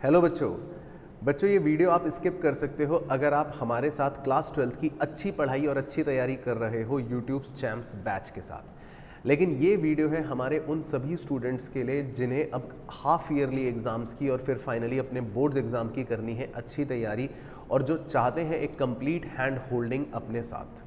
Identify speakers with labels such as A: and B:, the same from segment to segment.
A: Hello बच्चों ये video आप स्किप कर सकते हो अगर आप हमारे साथ क्लास 12th की अच्छी पढ़ाई और अच्छी तैयारी कर रहे हो यूट्यूब चैम्प्स बैच के साथ। लेकिन ये वीडियो है हमारे उन सभी स्टूडेंट्स के लिए जिन्हें अब हाफ ईयरली एग्ज़ाम्स की और फिर फाइनली अपने बोर्ड्स एग्ज़ाम की करनी है अच्छी तैयारी, और जो चाहते हैं एक कंप्लीट हैंड होल्डिंग अपने साथ।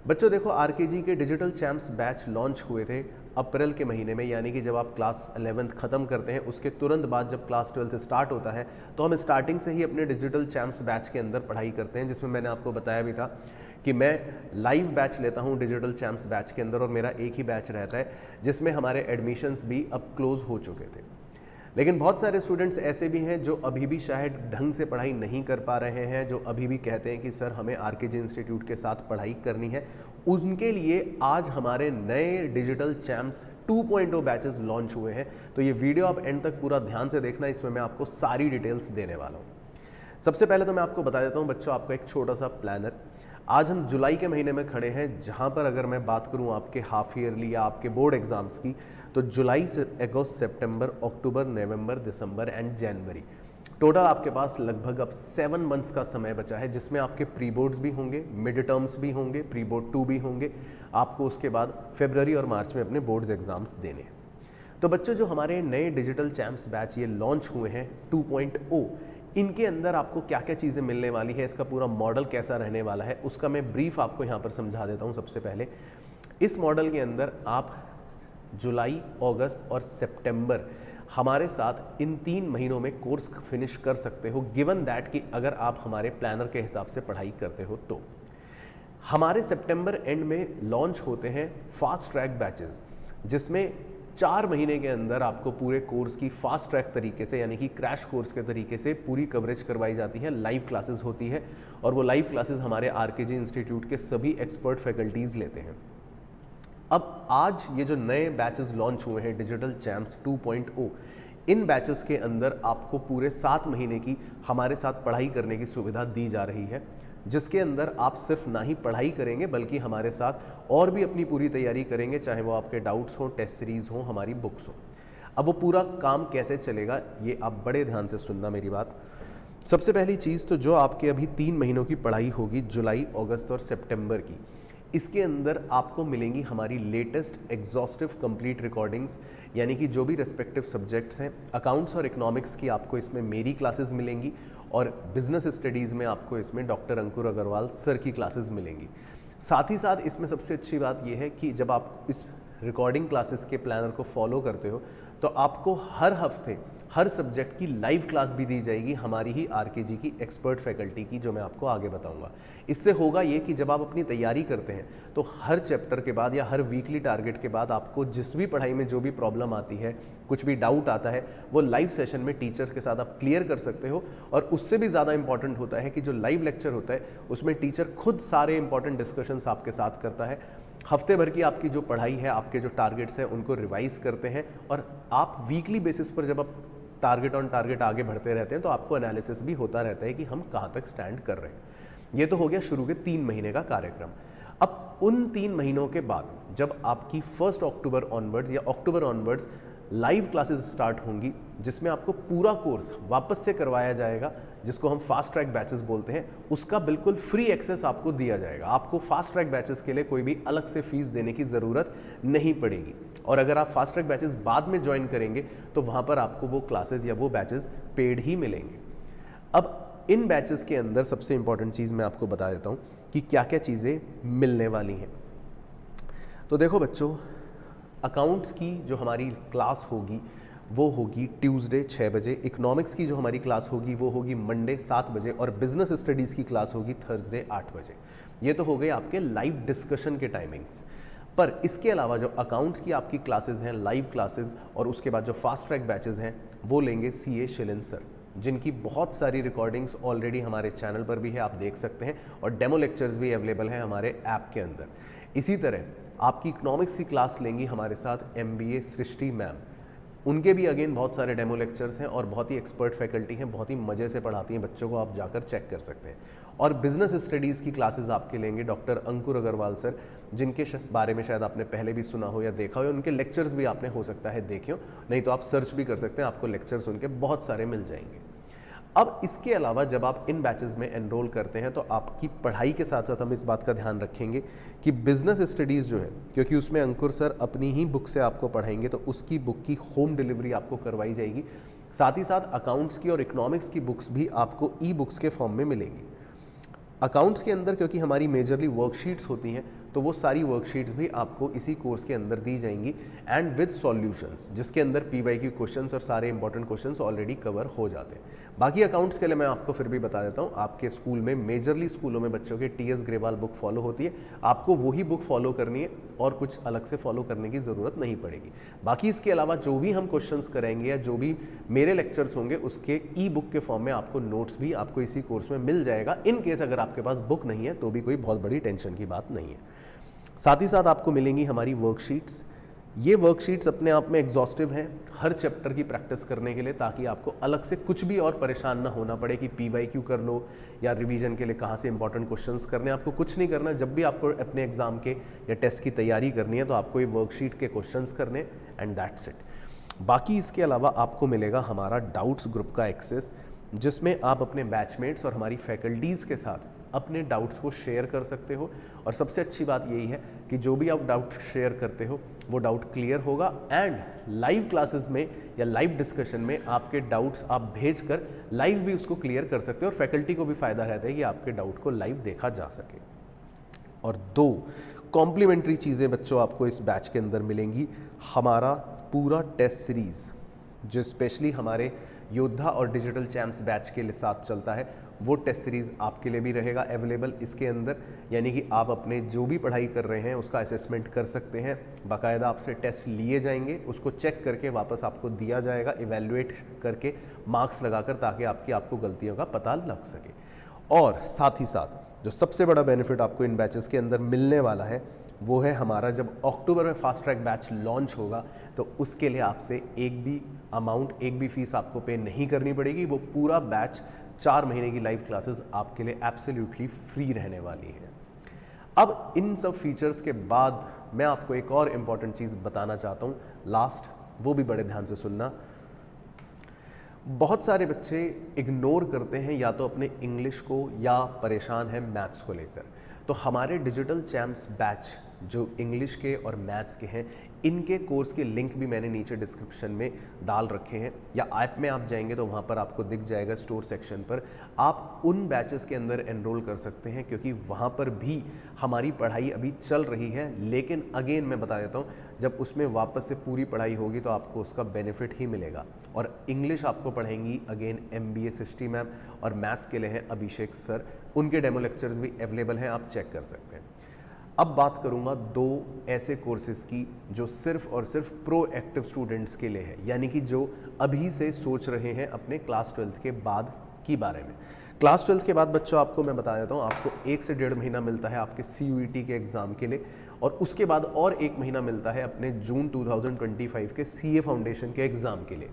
A: बच्चों देखो, आरकेजी के डिजिटल चैम्प्स बैच लॉन्च हुए थे अप्रैल के महीने में, यानी कि जब आप क्लास 11th ख़त्म करते हैं उसके तुरंत बाद जब क्लास 12th स्टार्ट होता है तो हम स्टार्टिंग से ही अपने डिजिटल चैम्प्स बैच के अंदर पढ़ाई करते हैं, जिसमें मैंने आपको बताया भी था कि मैं लाइव बैच लेता हूं डिजिटल चैम्प्स बैच के अंदर और मेरा एक ही बैच रहता है जिसमें हमारे एडमिशन्स भी अब क्लोज़ हो चुके थे। लेकिन बहुत सारे स्टूडेंट्स ऐसे भी हैं जो अभी भी शायद ढंग से पढ़ाई नहीं कर पा रहे हैं, जो अभी भी कहते हैं कि सर हमें आरकेजी इंस्टीट्यूट के साथ पढ़ाई करनी है। उनके लिए आज हमारे नए डिजिटल चैम्प्स 2.0 बैचेस लॉन्च हुए हैं, तो ये वीडियो आप एंड तक पूरा ध्यान से देखना, इसमें मैं आपको सारी डिटेल्स देने वाला हूँ। सबसे पहले तो मैं आपको बता देता हूँ बच्चों, आपका एक छोटा सा प्लानर। आज हम जुलाई के महीने में खड़े हैं, जहाँ पर अगर मैं बात करूँ आपके हाफ ईयरली या आपके बोर्ड एग्जाम्स की, तो जुलाई से अगस्त, सितंबर, अक्टूबर, नवंबर, दिसंबर एंड जनवरी, टोटल आपके पास लगभग अब 7 मंथ्स का समय बचा है, जिसमें आपके प्री बोर्ड्स भी होंगे, मिड टर्म्स भी होंगे, प्री बोर्ड 2 भी होंगे। आपको उसके बाद फरवरी और मार्च में अपने बोर्ड्स एग्जाम्स देने। तो बच्चों, जो हमारे नए डिजिटल चैम्प्स बैच ये लॉन्च हुए हैं 2.0, इनके अंदर आपको क्या क्या चीज़ें मिलने वाली है, इसका पूरा मॉडल कैसा रहने वाला है, उसका मैं ब्रीफ आपको यहाँ पर समझा देता हूँ। सबसे पहले इस मॉडल के अंदर आप जुलाई, अगस्त और सितंबर हमारे साथ इन 3 महीनों में कोर्स फिनिश कर सकते हो, गिवन दैट कि अगर आप हमारे प्लानर के हिसाब से पढ़ाई करते हो। तो हमारे सितंबर एंड में लॉन्च होते हैं फास्ट ट्रैक बैचेस, जिसमें 4 महीने के अंदर आपको पूरे कोर्स की फास्ट ट्रैक तरीके से, यानी कि क्रैश कोर्स के तरीके से पूरी कवरेज करवाई जाती है। लाइव क्लासेस होती है और वो लाइव क्लासेस हमारे आरकेजी इंस्टीट्यूट के सभी एक्सपर्ट फैकल्टीज़ लेते हैं। अब आज ये जो नए बैचेस लॉन्च हुए हैं डिजिटल चैम्प्स 2.0, इन बैचेस के अंदर आपको पूरे 7 महीने की हमारे साथ पढ़ाई करने की सुविधा दी जा रही है, जिसके अंदर आप सिर्फ ना ही पढ़ाई करेंगे बल्कि हमारे साथ और भी अपनी पूरी तैयारी करेंगे, चाहे वो आपके डाउट्स हों, टेस्ट सीरीज हों, हमारी बुक्स हों। अब वो पूरा काम कैसे चलेगा ये आप बड़े ध्यान से सुनना मेरी बात। सबसे पहली चीज़ तो जो आपके अभी 3 महीनों की पढ़ाई होगी जुलाई, अगस्त और सितंबर की, इसके अंदर आपको मिलेंगी हमारी लेटेस्ट एग्जॉस्टिव कंप्लीट रिकॉर्डिंग्स, यानी कि जो भी रेस्पेक्टिव सब्जेक्ट्स हैं, अकाउंट्स और इकोनॉमिक्स की आपको इसमें मेरी क्लासेस मिलेंगी और बिजनेस स्टडीज़ में आपको इसमें डॉक्टर अंकुर अग्रवाल सर की क्लासेस मिलेंगी। साथ ही साथ इसमें सबसे अच्छी बात यह है कि जब आप इस रिकॉर्डिंग क्लासेस के प्लानर को फॉलो करते हो तो आपको हर हफ्ते हर सब्जेक्ट की लाइव क्लास भी दी जाएगी हमारी ही आरकेजी की एक्सपर्ट फैकल्टी की, जो मैं आपको आगे बताऊंगा। इससे होगा ये कि जब आप अपनी तैयारी करते हैं तो हर चैप्टर के बाद या हर वीकली टारगेट के बाद आपको जिस भी पढ़ाई में जो भी प्रॉब्लम आती है, कुछ भी डाउट आता है, वो लाइव सेशन में टीचर्स के साथ आप क्लियर कर सकते हो। और उससे भी ज़्यादा इंपॉर्टेंट होता है कि जो लाइव लेक्चर होता है उसमें टीचर खुद सारे इंपॉर्टेंट डिस्कशंस आपके साथ करता है। हफ्ते भर की आपकी जो पढ़ाई है, आपके जो टारगेट्स हैं उनको रिवाइज करते हैं, और आप वीकली बेसिस पर जब आप टारगेट ऑन टारगेट आगे बढ़ते रहते हैं तो आपको एनालिसिस भी होता रहता है कि हम कहाँ तक स्टैंड कर रहे हैं। ये तो हो गया शुरू के 3 महीने का कार्यक्रम। अब उन 3 महीनों के बाद जब आपकी 1 अक्टूबर ऑनवर्ड्स या अक्टूबर ऑनवर्ड्स लाइव क्लासेस स्टार्ट होंगी, जिसमें आपको पूरा कोर्स वापस से करवाया जाएगा, जिसको हम फास्ट ट्रैक बैचेस बोलते हैं, उसका बिल्कुल फ्री एक्सेस आपको दिया जाएगा। आपको फास्ट ट्रैक बैचेस के लिए कोई भी अलग से फीस देने की ज़रूरत नहीं पड़ेगी। और अगर आप फास्ट ट्रैक बैचेस बाद में ज्वाइन करेंगे तो वहाँ पर आपको वो क्लासेस या वो बैचेस पेड ही मिलेंगे। अब इन बैचेस के अंदर सबसे इंपॉर्टेंट चीज़ मैं आपको बता देता हूँ कि क्या क्या चीज़ें मिलने वाली हैं। तो देखो बच्चों, अकाउंट्स की जो हमारी क्लास होगी वो होगी ट्यूसडे 6 बजे, इकोनॉमिक्स की जो हमारी क्लास होगी वो होगी मंडे 7 बजे, और बिजनेस स्टडीज़ की क्लास होगी थर्सडे 8 बजे। ये तो हो गए आपके लाइव डिस्कशन के टाइमिंग्स। पर इसके अलावा जो अकाउंट्स की आपकी क्लासेस हैं, लाइव क्लासेस, और उसके बाद जो फास्ट ट्रैक बैचेस हैं वो लेंगे सीए शिलिन सर, जिनकी बहुत सारी रिकॉर्डिंग्स ऑलरेडी हमारे चैनल पर भी है, आप देख सकते हैं, और डेमो लेक्चर्स भी अवेलेबल हैं हमारे ऐप के अंदर। इसी तरह आपकी इकोनॉमिक्स की क्लास लेंगी हमारे साथ एमबीए सृष्टि मैम। उनके भी अगेन बहुत सारे डेमो लेक्चर्स हैं और बहुत ही एक्सपर्ट फैकल्टी हैं, बहुत ही मज़े से पढ़ाती हैं बच्चों को, आप जाकर चेक कर सकते हैं। और बिजनेस स्टडीज़ की क्लासेस आपके लेंगे डॉक्टर अंकुर अग्रवाल सर, जिनके बारे में शायद आपने पहले भी सुना हो या देखा हो, उनके लेक्चर्स भी आपने हो सकता है देखे हो, नहीं तो आप सर्च भी कर सकते हैं, आपको लेक्चर्स उनके बहुत सारे मिल जाएंगे। अब इसके अलावा जब आप इन बैचेस में एनरोल करते हैं तो आपकी पढ़ाई के साथ साथ हम इस बात का ध्यान रखेंगे कि बिजनेस स्टडीज़ जो है, क्योंकि उसमें अंकुर सर अपनी ही बुक से आपको पढ़ाएंगे, तो उसकी बुक की होम डिलीवरी आपको करवाई जाएगी। साथ ही साथ अकाउंट्स की और इकोनॉमिक्स की बुक्स भी आपको ई बुक्स के फॉर्म में मिलेंगी। अकाउंट्स के अंदर क्योंकि हमारी मेजरली वर्कशीट्स होती हैं, तो वो सारी वर्कशीट्स भी आपको इसी कोर्स के अंदर दी जाएंगी एंड विद सॉल्यूशंस, जिसके अंदर PYQ क्वेश्चंस और सारे इंपॉर्टेंट क्वेश्चंस ऑलरेडी कवर हो जाते हैं। बाकी अकाउंट्स के लिए मैं आपको फिर भी बता देता हूँ, आपके स्कूल में मेजरली स्कूलों में बच्चों के TS ग्रेवाल बुक फॉलो होती है, आपको वही बुक फॉलो करनी है और कुछ अलग से फॉलो करने की ज़रूरत नहीं पड़ेगी। बाकी इसके अलावा जो भी हम क्वेश्चंस करेंगे या जो भी मेरे लेक्चर्स होंगे उसके ई बुक के फॉर्म में आपको नोट्स भी आपको इसी कोर्स में मिल जाएगा। इन केस अगर आपके पास बुक नहीं है तो भी कोई बहुत बड़ी टेंशन की बात नहीं है। साथ ही साथ आपको मिलेंगी हमारी वर्कशीट्स। ये वर्कशीट्स अपने आप में एग्जॉस्टिव हैं हर चैप्टर की प्रैक्टिस करने के लिए, ताकि आपको अलग से कुछ भी और परेशान ना होना पड़े कि PYQ कर लो या रिवीजन के लिए कहाँ से इंपॉर्टेंट क्वेश्चंस करने। आपको कुछ नहीं करना, जब भी आपको अपने एग्जाम के या टेस्ट की तैयारी करनी है तो आपको ये वर्कशीट के क्वेश्चंस करने एंड दैट्स इट। बाकी इसके अलावा आपको मिलेगा हमारा डाउट्स ग्रुप का एक्सेस, जिसमें आप अपने बैचमेट्स और हमारी फैकल्टीज़ के साथ अपने डाउट्स को शेयर कर सकते हो। और सबसे अच्छी बात यही है कि जो भी आप डाउट शेयर करते हो वो डाउट क्लियर होगा एंड लाइव क्लासेस में या लाइव डिस्कशन में आपके डाउट्स आप भेजकर लाइव भी उसको क्लियर कर सकते हो और फैकल्टी को भी फ़ायदा रहता है कि आपके डाउट को लाइव देखा जा सके। और 2 कॉम्प्लीमेंट्री चीज़ें बच्चों आपको इस बैच के अंदर मिलेंगी। हमारा पूरा टेस्ट सीरीज़ जो स्पेशली हमारे योद्धा और डिजिटल चैम्प्स बैच के लिए साथ चलता है, वो टेस्ट सीरीज़ आपके लिए भी रहेगा अवेलेबल इसके अंदर, यानी कि आप अपने जो भी पढ़ाई कर रहे हैं उसका असेसमेंट कर सकते हैं। बाकायदा आपसे टेस्ट लिए जाएंगे, उसको चेक करके वापस आपको दिया जाएगा, इवैल्यूएट करके मार्क्स लगाकर, ताकि आपको गलतियों का पता लग सके। और साथ ही साथ जो सबसे बड़ा बेनिफिट आपको इन बैचेस के अंदर मिलने वाला है वो है हमारा जब अक्टूबर में फास्ट ट्रैक बैच लॉन्च होगा तो उसके लिए आपसे एक भी फीस आपको पे नहीं करनी पड़ेगी। वो पूरा बैच 4 महीने की लाइव क्लासेस आपके लिए एब्सोल्युटली फ्री रहने वाली है। अब इन सब फीचर्स के बाद मैं आपको एक और इम्पॉर्टेंट चीज़ बताना चाहता हूँ, लास्ट, वो भी बड़े ध्यान से सुनना। बहुत सारे बच्चे इग्नोर करते हैं या तो अपने इंग्लिश को या परेशान हैं मैथ्स को लेकर। तो हमारे डिजिटल चैम्प्स बैच जो इंग्लिश के और मैथ्स के हैं, इनके कोर्स के लिंक भी मैंने नीचे डिस्क्रिप्शन में डाल रखे हैं, या ऐप में आप जाएंगे तो वहाँ पर आपको दिख जाएगा स्टोर सेक्शन पर। आप उन बैचेस के अंदर एनरोल कर सकते हैं क्योंकि वहाँ पर भी हमारी पढ़ाई अभी चल रही है। लेकिन अगेन मैं बता देता हूँ, जब उसमें वापस से पूरी पढ़ाई होगी तो आपको उसका बेनिफिट ही मिलेगा। और इंग्लिश आपको पढ़ाएंगी अगेन MBA सृष्टि मैम, और मैथ्स के लिए हैं अभिषेक सर, उनके डेमो लेक्चर्स भी अवेलेबल हैं, आप चेक कर सकते हैं। अब बात करूंगा 2 ऐसे कोर्सेज़ की जो सिर्फ और सिर्फ प्रोएक्टिव स्टूडेंट्स के लिए है, यानी कि जो अभी से सोच रहे हैं अपने क्लास 12th के बाद की बारे में। क्लास 12th के बाद बच्चों आपको मैं बता देता हूँ, आपको 1 से 1.5 महीना मिलता है आपके CUET के एग्ज़ाम के लिए, और उसके बाद और 1 महीना मिलता है अपने जून 2025 के CA फाउंडेशन के एग्ज़ाम के लिए।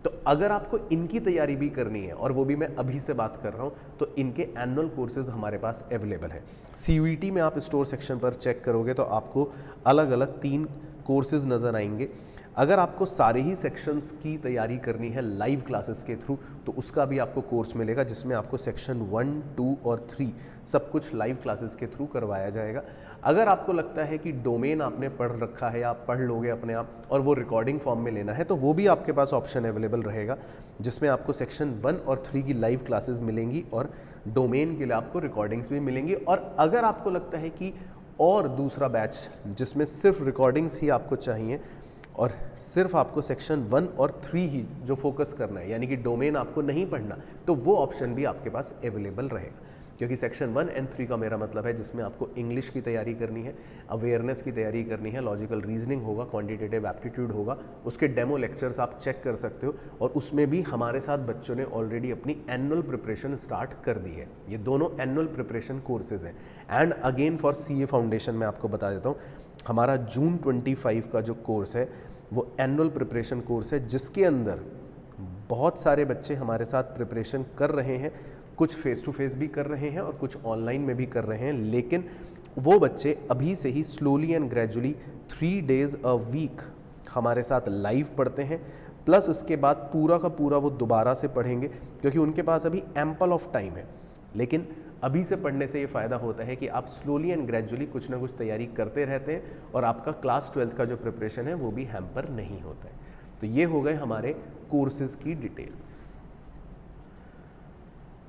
A: तो अगर आपको इनकी तैयारी भी करनी है, और वो भी मैं अभी से बात कर रहा हूँ, तो इनके एनुअल कोर्सेज हमारे पास अवेलेबल है। CUET में आप स्टोर सेक्शन पर चेक करोगे तो आपको अलग अलग 3 कोर्सेज नज़र आएंगे। अगर आपको सारे ही सेक्शंस की तैयारी करनी है लाइव क्लासेस के थ्रू, तो उसका भी आपको कोर्स मिलेगा जिसमें आपको सेक्शन 1, 2 और 3 सब कुछ लाइव क्लासेस के थ्रू करवाया जाएगा। अगर आपको लगता है कि डोमेन आपने पढ़ रखा है या आप पढ़ लोगे अपने आप और वो रिकॉर्डिंग फॉर्म में लेना है, तो वो भी आपके पास ऑप्शन अवेलेबल रहेगा, जिसमें आपको सेक्शन 1 और 3 की लाइव क्लासेस मिलेंगी और डोमेन के लिए आपको रिकॉर्डिंग्स भी मिलेंगी। और अगर आपको लगता है कि और दूसरा बैच जिसमें सिर्फ रिकॉर्डिंग्स ही आपको चाहिए और सिर्फ आपको सेक्शन 1 और 3 ही जो फोकस करना है, यानी कि डोमेन आपको नहीं पढ़ना, तो वो ऑप्शन भी आपके पास अवेलेबल रहेगा। क्योंकि सेक्शन 1 और 3 का मेरा मतलब है जिसमें आपको इंग्लिश की तैयारी करनी है, अवेयरनेस की तैयारी करनी है, लॉजिकल रीजनिंग होगा, क्वांटिटेटिव एप्टीट्यूड होगा, उसके डेमो लेक्चर्स आप चेक कर सकते हो। और उसमें भी हमारे साथ बच्चों ने ऑलरेडी अपनी एनुअल प्रिपरेशन स्टार्ट कर दी है। ये दोनों एनुअल प्रिपरेशन कोर्सेज हैं। And again for CA foundation मैं आपको बता देता हूँ, हमारा जून 25 का जो कोर्स है वो एनुअल प्रिपरेशन कोर्स है जिसके अंदर बहुत सारे बच्चे हमारे साथ प्रिपरेशन कर रहे हैं, कुछ फेस टू फेस भी कर रहे हैं और कुछ ऑनलाइन में भी कर रहे हैं, लेकिन वो बच्चे अभी से ही slowly and gradually 3 days a week हमारे साथ लाइव पढ़ते हैं, प्लस उसके बाद पूरा का पूरा वो दोबारा से पढ़ेंगे क्योंकि उनके पास अभी एम्पल ऑफ टाइम है। लेकिन अभी से पढ़ने से ये फ़ायदा होता है कि आप स्लोली एंड ग्रेजुअली कुछ ना कुछ तैयारी करते रहते हैं और आपका क्लास 12th का जो प्रिपरेशन है वो भी हैम्पर नहीं होता है। तो ये हो गए हमारे कोर्सेज़ की डिटेल्स।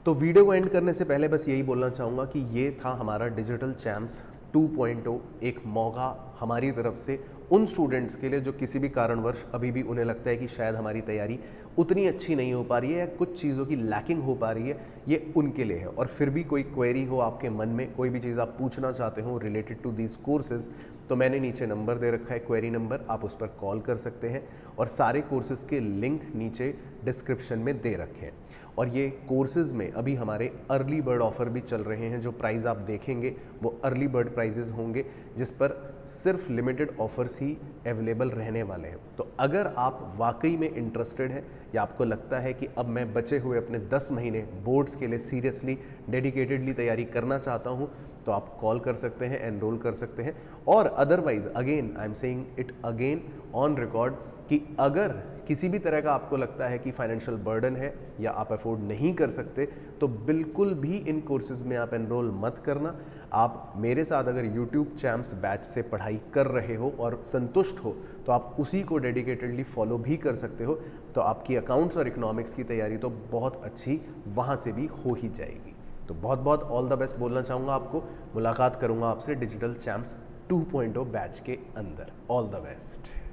A: तो वीडियो को एंड करने से पहले बस यही बोलना चाहूँगा कि ये था हमारा डिजिटल चैम्प्स 2.0, एक मौका हमारी तरफ से उन स्टूडेंट्स के लिए जो किसी भी कारणवश अभी भी उन्हें लगता है कि शायद हमारी तैयारी उतनी अच्छी नहीं हो पा रही है या कुछ चीज़ों की लैकिंग हो पा रही है, ये उनके लिए है। और फिर भी कोई क्वेरी हो आपके मन में, कोई भी चीज़ आप पूछना चाहते हो रिलेटेड टू दीज कोर्सेज़, तो मैंने नीचे नंबर दे रखा है, क्वेरी नंबर, आप उस पर कॉल कर सकते हैं और सारे कोर्सेज़ के लिंक नीचे डिस्क्रिप्शन में दे रखे हैं। और ये कोर्सेज़ में अभी हमारे अर्ली बर्ड ऑफ़र भी चल रहे हैं, जो प्राइस आप देखेंगे वो अर्ली बर्ड प्राइजेज़ होंगे जिस पर सिर्फ लिमिटेड ऑफ़र्स ही अवेलेबल रहने वाले हैं। तो अगर आप वाकई में इंटरेस्टेड हैं या आपको लगता है कि अब मैं बचे हुए अपने 10 महीने बोर्ड्स के लिए सीरियसली डेडिकेटेडली तैयारी करना चाहता हूँ, तो आप कॉल कर सकते हैं, एनरोल कर सकते हैं। और otherwise again I am saying it again on record कि अगर किसी भी तरह का आपको लगता है कि फाइनेंशियल बर्डन है या आप अफोर्ड नहीं कर सकते, तो बिल्कुल भी इन कोर्सेज़ में आप एनरोल मत करना। आप मेरे साथ अगर YouTube चैम्प्स बैच से पढ़ाई कर रहे हो और संतुष्ट हो तो आप उसी को डेडिकेटेडली फॉलो भी कर सकते हो, तो आपकी अकाउंट्स और इकोनॉमिक्स की तैयारी तो बहुत अच्छी वहाँ से भी हो ही जाएगी। तो बहुत बहुत ऑल द बेस्ट बोलना चाहूँगा आपको। मुलाकात करूँगा आपसे डिजिटल चैम्प्स 2.0 बैच के अंदर। All the best.